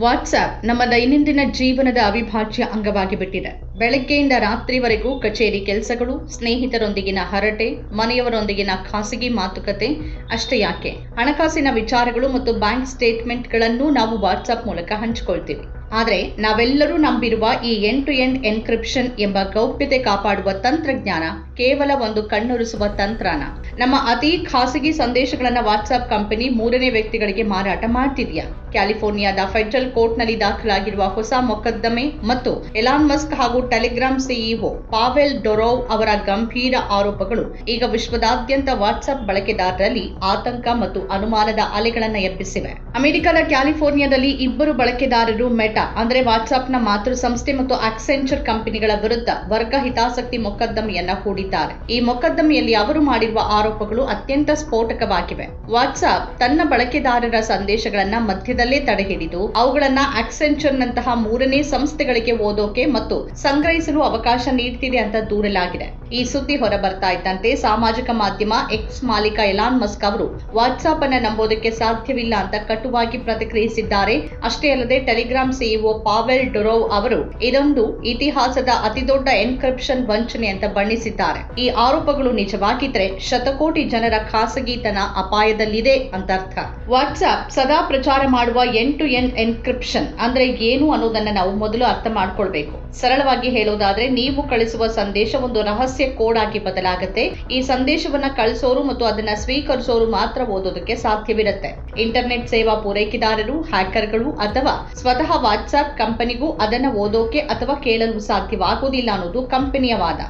WhatsApp ನಮ್ಮ ದೈನಂದಿನ ಜೀವನದ ಅವಿಭಾಜ್ಯ ಅಂಗವಾಗಿ ಬಿಟ್ಟಿದೆ. ಬೆಳಗ್ಗೆಯಿಂದ ರಾತ್ರಿವರೆಗೂ ಕಚೇರಿ ಕೆಲಸಗಳು, ಸ್ನೇಹಿತರೊಂದಿಗಿನ ಹರಟೆ, ಮನೆಯವರೊಂದಿಗಿನ ಖಾಸಗಿ ಮಾತುಕತೆ ಅಷ್ಟೇ ಯಾಕೆ, ಹಣಕಾಸಿನ ವಿಚಾರಗಳು ಮತ್ತು ಬ್ಯಾಂಕ್ ಸ್ಟೇಟ್ಮೆಂಟ್ಗಳನ್ನು ನಾವು ವಾಟ್ಸ್ಆಪ್ ಮೂಲಕ ಹಂಚಿಕೊಳ್ತೀವಿ. ಆದರೆ ನಾವೆಲ್ಲರೂ ನಂಬಿರುವ ಈ ಎಂಡ್ ಟು ಎಂಡ್ ಎನ್ಕ್ರಿಪ್ಷನ್ ಎಂಬ ಗೌಪ್ಯತೆ ಕಾಪಾಡುವ ತಂತ್ರಜ್ಞಾನ ಕೇವಲ ಒಂದು ಕಣ್ಣೊರೆಸುವ ತಂತ್ರನ. ನಮ್ಮ ಅತಿ ಖಾಸಗಿ ಸಂದೇಶಗಳನ್ನು ವಾಟ್ಸ್ಆಪ್ ಕಂಪನಿ ಮೂರನೇ ವ್ಯಕ್ತಿಗಳಿಗೆ ಮಾರಾಟ ಮಾಡ್ತಿದೆಯಾ? ಕ್ಯಾಲಿಫೋರ್ನಿಯಾದ ಫೆಡರಲ್ ಕೋರ್ಟ್ನಲ್ಲಿ ದಾಖಲಾಗಿರುವ ಹೊಸ ಮೊಕದ್ದಮೆ ಮತ್ತು ಎಲಾನ್ ಮಸ್ಕ್ ಹಾಗೂ ಟೆಲಿಗ್ರಾಮ್ ಸಿಇಒ ಪಾವೆಲ್ ಡೊರೋವ್ ಅವರ ಗಂಭೀರ ಆರೋಪಗಳು ಈಗ ವಿಶ್ವದಾದ್ಯಂತ ವಾಟ್ಸ್ಆಪ್ ಬಳಕೆದಾರರಲ್ಲಿ ಆತಂಕ ಮತ್ತು ಅನುಮಾನದ ಅಲೆಗಳನ್ನು ಎಬ್ಬಿಸಿವೆ. ಅಮೆರಿಕದ ಕ್ಯಾಲಿಫೋರ್ನಿಯಾದಲ್ಲಿ ಇಬ್ಬರು ಬಳಕೆದಾರರು ಮೆಟಾ ಅಂದರೆ ವಾಟ್ಸ್ಆಪ್ನ ಮಾತೃ ಸಂಸ್ಥೆ ಮತ್ತು ಆಕ್ಸೆಂಚರ್ ಕಂಪನಿಗಳ ವಿರುದ್ಧ ವರ್ಗ ಹಿತಾಸಕ್ತಿ ಮೊಕದ್ದಮೆಯನ್ನ ಹೂಡಿದ್ದಾರೆ. ಈ ಮೊಕದ್ದಮೆಯಲ್ಲಿ ಅವರು ಮಾಡಿರುವ ಆರೋಪಗಳು ಅತ್ಯಂತ ಸ್ಫೋಟಕವಾಗಿವೆ. ವಾಟ್ಸ್ಆಪ್ ತನ್ನ ಬಳಕೆದಾರರ ಸಂದೇಶಗಳನ್ನ ಮಧ್ಯದಲ್ಲೇ ತಡೆಹಿಡಿದು ಅವುಗಳನ್ನ ಆಕ್ಸೆಂಚರ್ನಂತಹ ಮೂರನೇ ಸಂಸ್ಥೆಗಳಿಗೆ ಓದೋಕೆ ಮತ್ತು ಸಂಗ್ರಹಿಸಲು ಅವಕಾಶ ನೀಡುತ್ತಿದೆ ಅಂತ ದೂರಲಾಗಿದೆ. ಈ ಸುದ್ದಿ ಹೊರಬರ್ತಾ ಇದ್ದಂತೆ ಸಾಮಾಜಿಕ ಮಾಧ್ಯಮ ಎಕ್ಸ್ ಮಾಲೀಕ ಎಲಾನ್ ಮಸ್ಕ್ ಅವರು ವಾಟ್ಸ್ಆಪ್ ಅನ್ನ ನಂಬೋದಕ್ಕೆ ಸಾಧ್ಯವಿಲ್ಲ ಅಂತ ಕಟುವಾಗಿ ಪ್ರತಿಕ್ರಿಯಿಸಿದ್ದಾರೆ. ಅಷ್ಟೇ ಅಲ್ಲದೆ ಟೆಲಿಗ್ರಾಮ್ ಸಿಇಒ ಪಾವೆಲ್ ಡೊರೋವ್ ಅವರು ಇದೊಂದು ಇತಿಹಾಸದ ಅತಿದೊಡ್ಡ ಎನ್ಕ್ರಿಪ್ಷನ್ ವಂಚನೆ ಅಂತ ಬಣ್ಣಿಸಿದ್ದಾರೆ. ಈ ಆರೋಪಗಳು ನಿಜವಾಗಿದ್ರೆ ಶತಕೋಟಿ ಜನರ ಖಾಸಗಿತನ ಅಪಾಯದಲ್ಲಿದೆ ಅಂತ ಅರ್ಥ. ವಾಟ್ಸ್ಆಪ್ ಸದಾ ಪ್ರಚಾರ ಮಾಡುವ ಎಂಡ್ ಟು ಎಂಡ್ ಎನ್ಕ್ರಿಪ್ಷನ್ ಅಂದ್ರೆ ಏನು ಅನ್ನೋದನ್ನ ನಾವು ಮೊದಲು ಅರ್ಥ ಮಾಡ್ಕೊಳ್ಬೇಕು. ಸರಳವಾಗಿ ಹೇಳೋದಾದ್ರೆ, ನೀವು ಕಳಿಸುವ ಸಂದೇಶ ಒಂದು ರಹಸ್ಯ ಕೋಡ್ ಆಗಿ ಬದಲಾಗುತ್ತೆ. ಈ ಸಂದೇಶವನ್ನ ಕಳಿಸೋರು ಮತ್ತು ಅದನ್ನ ಸ್ವೀಕರಿಸೋರು ಮಾತ್ರ ಓದೋದಕ್ಕೆ ಸಾಧ್ಯವಿರುತ್ತೆ. ಇಂಟರ್ನೆಟ್ ಸೇವಾ ಪೂರೈಕೆದಾರರು, ಹ್ಯಾಕರ್ಗಳು ಅಥವಾ ಸ್ವತಃ ವಾಟ್ಸ್ಆಪ್ ಕಂಪನಿಗೂ ಅದನ್ನ ಓದೋಕೆ ಅಥವಾ ಕೇಳಲು ಸಾಧ್ಯವಾಗುವುದಿಲ್ಲ ಅನ್ನೋದು ಕಂಪನಿಯ ವಾದ.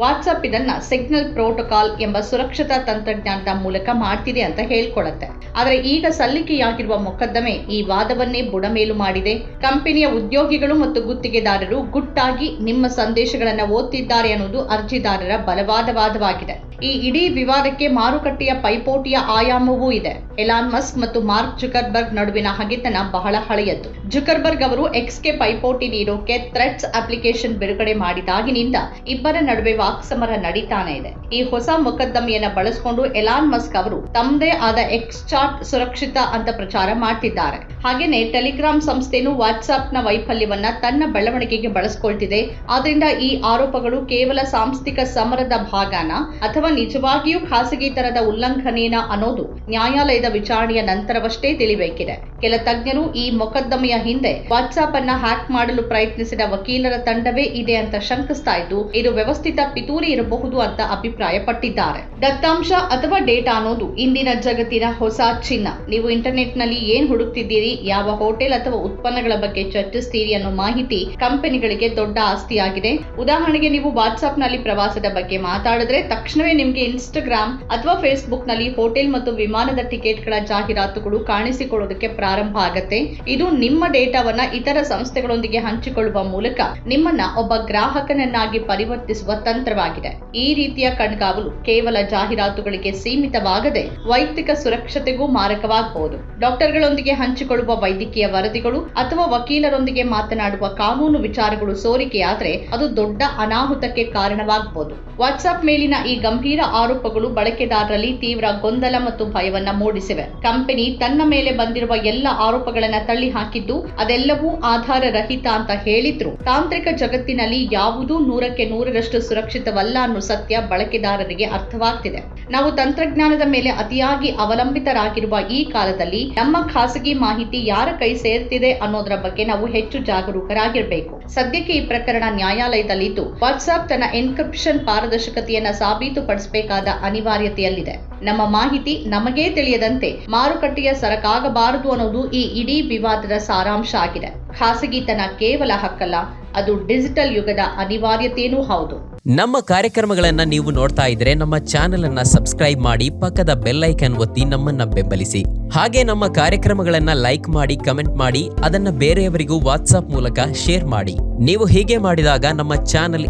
ವಾಟ್ಸ್ಆಪ್ ಇದನ್ನ ಸಿಗ್ನಲ್ ಪ್ರೋಟೋಕಾಲ್ ಎಂಬ ಸುರಕ್ಷತಾ ತಂತ್ರಜ್ಞಾನದ ಮೂಲಕ ಮಾಡ್ತಿದೆ ಅಂತ ಹೇಳ್ಕೊಳ್ಳುತ್ತೆ. ಆದರೆ ಈಗ ಸಲ್ಲಿಕೆಯಾಗಿರುವ ಮೊಕದ್ದಮೆ ಈ ವಾದವನ್ನೇ ಬುಡಮೇಲು ಮಾಡಿದೆ. ಕಂಪನಿಯ ಉದ್ಯೋಗಿಗಳು ಮತ್ತು ಗುತ್ತಿಗೆದಾರರು ಗುಟ್ಟಾಗಿ ನಿಮ್ಮ ಸಂದೇಶಗಳನ್ನು ಓದ್ತಿದ್ದಾರೆ ಅನ್ನೋದು ಅರ್ಜಿದಾರರ ಬಲವಾದ ವಾದವಾಗಿದೆ. ಈ ಇಡೀ ವಿವಾದಕ್ಕೆ ಮಾರುಕಟ್ಟೆಯ ಪೈಪೋಟಿಯ ಆಯಾಮವೂ ಇದೆ. ಎಲಾನ್ ಮಸ್ಕ್ ಮತ್ತು ಮಾರ್ಕ್ ಜುಕರ್ಬರ್ಗ್ ನಡುವಿನ ಹಗೆತನ ಬಹಳ ಹಳೆಯದ್ದು. ಜುಕರ್ಬರ್ಗ್ ಅವರು ಎಕ್ಸ್ಗೆ ಪೈಪೋಟಿ ನೀಡೋಕೆ ಥ್ರೆಡ್ಸ್ ಅಪ್ಲಿಕೇಶನ್ ಬಿಡುಗಡೆ ಮಾಡಿದಾಗಿನಿಂದ ಇಬ್ಬರ ನಡುವೆ ವಾಕ್ಸಮರ ನಡೀತಾನೆ ಇದೆ. ಈ ಹೊಸ ಮೊಕದ್ದಮೆಯನ್ನ ಬಳಸಿಕೊಂಡು ಎಲಾನ್ ಮಸ್ಕ್ ಅವರು ತಮ್ಮದೇ ಆದ ಎಕ್ಸ್ ಚಾಟ್ ಸುರಕ್ಷಿತ ಅಂತ ಪ್ರಚಾರ ಮಾಡ್ತಿದ್ದಾರೆ. ಹಾಗೇನೆ ಟೆಲಿಗ್ರಾಮ್ ಸಂಸ್ಥೆನೂ ವಾಟ್ಸ್ಆಪ್ ನ ವೈಫಲ್ಯವನ್ನ ತನ್ನ ಬೆಳವಣಿಗೆಗೆ ಬಳಸಿಕೊಳ್ತಿದೆ. ಆದ್ರಿಂದ ಈ ಆರೋಪಗಳು ಕೇವಲ ಸಾಂಸ್ಥಿಕ ಸಮರದ ಭಾಗನ ಅಥವಾ ನಿಜವಾಗಿಯೂ ಖಾಸಗಿತನದ ಉಲ್ಲಂಘನೇನ ಅನ್ನೋದು ನ್ಯಾಯಾಲಯದ ವಿಚಾರಣೆಯ ನಂತರವಷ್ಟೇ ತಿಳಿಬೇಕಿದೆ. ಕೆಲ ತಜ್ಞರು ಈ ಮೊಕದ್ದಮೆಯ ಹಿಂದೆ ವಾಟ್ಸ್ಆಪ್ ಅನ್ನ ಹ್ಯಾಕ್ ಮಾಡಲು ಪ್ರಯತ್ನಿಸಿದ ವಕೀಲರ ತಂಡವೇ ಇದೆ ಅಂತ ಶಂಕಿಸ್ತಾ ಇದ್ದು, ಇದು ವ್ಯವಸ್ಥಿತ ಪಿತೂರಿ ಇರಬಹುದು ಅಂತ ಅಭಿಪ್ರಾಯ ಪಟ್ಟಿದ್ದಾರೆ. ದತ್ತಾಂಶ ಅಥವಾ ಡೇಟಾ ಅನ್ನೋದು ಇಂದಿನ ಜಗತ್ತಿನ ಹೊಸ ಚಿನ್ನ. ನೀವು ಇಂಟರ್ನೆಟ್ ನಲ್ಲಿ ಏನ್ ಹುಡುಕ್ತಿದ್ದೀರಿ, ಯಾವ ಹೋಟೆಲ್ ಅಥವಾ ಉತ್ಪನ್ನಗಳ ಬಗ್ಗೆ ಚರ್ಚಿಸ್ತೀರಿ ಅನ್ನೋ ಮಾಹಿತಿ ಕಂಪನಿಗಳಿಗೆ ದೊಡ್ಡ ಆಸ್ತಿಯಾಗಿದೆ. ಉದಾಹರಣೆಗೆ, ನೀವು ವಾಟ್ಸ್ಆಪ್ ನಲ್ಲಿ ಪ್ರವಾಸದ ಬಗ್ಗೆ ಮಾತಾಡಿದ್ರೆ ತಕ್ಷಣವೇ ನಿಮಗೆ ಇನ್ಸ್ಟಾಗ್ರಾಮ್ ಅಥವಾ ಫೇಸ್ಬುಕ್ ನಲ್ಲಿ ಹೋಟೆಲ್ ಮತ್ತು ವಿಮಾನದ ಟಿಕೆಟ್ಗಳ ಜಾಹೀರಾತುಗಳು ಕಾಣಿಸಿಕೊಳ್ಳೋದಕ್ಕೆ ಪ್ರಾರಂಭ ಆಗುತ್ತೆ. ಇದು ನಿಮ್ಮ ಡೇಟಾವನ್ನ ಇತರ ಸಂಸ್ಥೆಗಳೊಂದಿಗೆ ಹಂಚಿಕೊಳ್ಳುವ ಮೂಲಕ ನಿಮ್ಮನ್ನ ಒಬ್ಬ ಗ್ರಾಹಕನನ್ನಾಗಿ ಪರಿವರ್ತಿಸುವ ತಂತ್ರವಾಗಿದೆ. ಈ ರೀತಿಯ ಕಣ್ಗಾವಲು ಕೇವಲ ಜಾಹೀರಾತುಗಳಿಗೆ ಸೀಮಿತವಾಗದೆ ವೈಯಕ್ತಿಕ ಸುರಕ್ಷತೆಗೂ ಮಾರಕವಾಗಬಹುದು. ಡಾಕ್ಟರ್ಗಳೊಂದಿಗೆ ಹಂಚಿಕೊಳ್ಳುವ ವೈದ್ಯಕೀಯ ವರದಿಗಳು ಅಥವಾ ವಕೀಲರೊಂದಿಗೆ ಮಾತನಾಡುವ ಕಾನೂನು ವಿಚಾರಗಳು ಸೋರಿಕೆಯಾದ್ರೆ ಅದು ದೊಡ್ಡ ಅನಾಹುತಕ್ಕೆ ಕಾರಣವಾಗಬಹುದು. ವಾಟ್ಸ್ಆಪ್ ಮೇಲಿನ ಈ ಗಂಭೀರ ಆರೋಪಗಳು ಬಳಕೆದಾರರಲ್ಲಿ ತೀವ್ರ ಗೊಂದಲ ಮತ್ತು ಭಯವನ್ನ ಮೂಡಿಸಿವೆ. ಕಂಪನಿ ತನ್ನ ಮೇಲೆ ಬಂದಿರುವ ಎಲ್ಲ ಆರೋಪಗಳನ್ನ ತಳ್ಳಿ ಹಾಕಿದ್ದು, ಅದೆಲ್ಲವೂ ಆಧಾರ ರಹಿತ ಅಂತ ಹೇಳಿದ್ರು ತಾಂತ್ರಿಕ ಜಗತ್ತಿನಲ್ಲಿ ಯಾವುದೂ 100% ಸುರಕ್ಷಿತವಲ್ಲ ಅನ್ನೋ ಸತ್ಯ ಬಳಕೆದಾರರಿಗೆ ಅರ್ಥವಾಗ್ತಿದೆ. ನಾವು ತಂತ್ರಜ್ಞಾನದ ಮೇಲೆ ಅತಿಯಾಗಿ ಅವಲಂಬಿತರಾಗಿರುವ ಈ ಕಾಲದಲ್ಲಿ ನಮ್ಮ ಖಾಸಗಿ ಮಾಹಿತಿ ಯಾರ ಕೈ ಸೇರ್ತಿದೆ ಅನ್ನೋದರ ಬಗ್ಗೆ ನಾವು ಹೆಚ್ಚು ಜಾಗರೂಕರಾಗಿರಬೇಕು. ಸದ್ಯಕ್ಕೆ ಈ ಪ್ರಕರಣ ನ್ಯಾಯಾಲಯದಲ್ಲಿದ್ದು, ವಾಟ್ಸ್ಆಪ್ ತನ್ನ ಎನ್ಕ್ರಿಪ್ಷನ್ ಪಾರದರ್ಶಕತೆಯನ್ನ ಸಾಬೀತುಪಡಿಸಬೇಕಾದ ಅನಿವಾರ್ಯತೆಯಲ್ಲಿದೆ. ನಮ್ಮ ಮಾಹಿತಿ ನಮಗೇ ತಿಳಿಯದಂತೆ ಮಾರುಕಟ್ಟೆಯ ಸರಕಾಗಬಾರದು ಅನ್ನೋದು ಈ ಇಡೀ ವಿವಾದದ ಸಾರಾಂಶ ಆಗಿದೆ. ಖಾಸಗಿತನ ಕೇವಲ ಹಕ್ಕಲ್ಲ, ಅದು ಡಿಜಿಟಲ್ ಯುಗದ ಅನಿವಾರ್ಯತೆಯೂ ಹೌದು. ನಮ್ಮ ಕಾರ್ಯಕ್ರಮಗಳನ್ನ ನೀವು ನೋಡ್ತಾ ಇದ್ರೆ ನಮ್ಮ ಚಾನೆಲ್ ಅನ್ನ ಸಬ್ಸ್ಕ್ರೈಬ್ ಮಾಡಿ, ಪಕ್ಕದ ಬೆಲ್ ಐಕಾನ್ ಒತ್ತಿ ನಮ್ಮನ್ನ ಬೆಂಬಲಿಸಿ. ಹಾಗೆ ನಮ್ಮ ಕಾರ್ಯಕ್ರಮಗಳನ್ನ ಲೈಕ್ ಮಾಡಿ, ಕಮೆಂಟ್ ಮಾಡಿ, ಅದನ್ನ ಬೇರೆಯವರಿಗೂ ವಾಟ್ಸ್ಆಪ್ ಮೂಲಕ ಶೇರ್ ಮಾಡಿ. ನೀವು ಹೀಗೆ ಮಾಡಿದಾಗ ನಮ್ಮ ಚಾನೆಲ್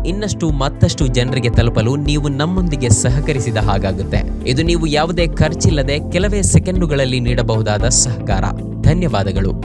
ಮತ್ತಷ್ಟು ಜನರಿಗೆ ತಲುಪಲು ನೀವು ನಮ್ಮೊಂದಿಗೆ ಸಹಕರಿಸಿದ ಹಾಗಾಗುತ್ತೆ. ಇದು ನೀವು ಯಾವುದೇ ಖರ್ಚಿಲ್ಲದೆ ಕೆಲವೇ ಸೆಕೆಂಡುಗಳಲ್ಲಿ ನೀಡಬಹುದಾದ ಸಹಕಾರ. ಧನ್ಯವಾದಗಳು.